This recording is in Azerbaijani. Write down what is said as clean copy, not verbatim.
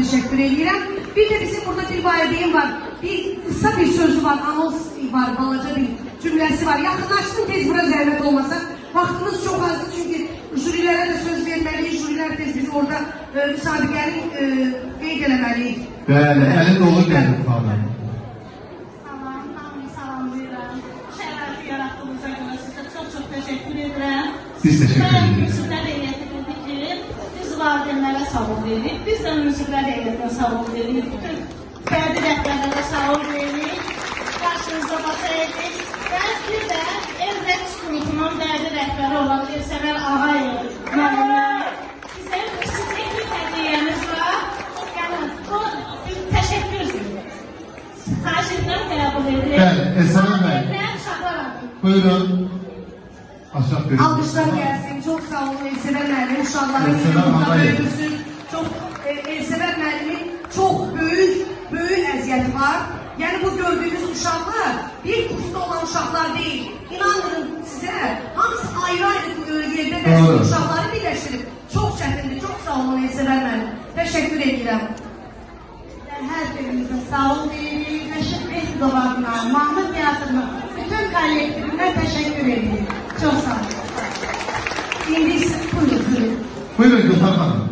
teşekkür ederim. Bir de bizim burada bir valideyim var. Bir kısa bir sözü var, anons var, balaca bir cümlesi var. Yakınlaştım tez bura zahmet olmasa. Vaktimiz çok azdı çünkü jürilere de söz vermeliyiz. Jüriler tez bizi orada müsabiqənin qeyd eləməliyik. Bəli, əlin dolu gəlir falan. Salam, hamını salamlayıram. Şəraiti yaratdığınıza görə sizə çox təşəkkür edirəm. Biz təşəkkür edirik. Mən müsiblər heyətinə ki, biz valideynlərə sağ ol deyirik. Biz də müsiblər heyətinə sağ ol deyirik. Bütün fərdi rəhbərlərə sağ ol deyirik. Qarşınızda baxayıq. Və bir də Elbət Qrupunun dərdi rəhbəri olan Elsəvər Ağayev müəllimə bizə sizin bir hədiyyəmiz var. Yəni, bu bir təşəkkürdür. Xahiş edirəm, qəbul edir. Bəli, Elsəvər müəllim. Buyurun. Aşağı verin. Alkışlar gelsin. Çok sağ olun Elsever müəllim. Uşaqların Elsever yolunda Ağayev. böyütürsün. Çok Elsever müəllimin çok büyük əziyyəti var. Yani bu gördüğünüz uşaqlar bir kursda olan uşaqlar değil. İnanın size hamısı ayrı yerde dersin uşaqları birleştirip. Çok çətindir. Çok sağ olun Elsever müəllim. Teşekkür ederim. Hər birimizə sağ ol deyirik. Təşəkkür edirik adına, Mahmud Teatrına, bütün kollektivinə təşəkkür edirik. Çox sağ olun. Şimdi buyurun. Buyurun Gülhan Hanım.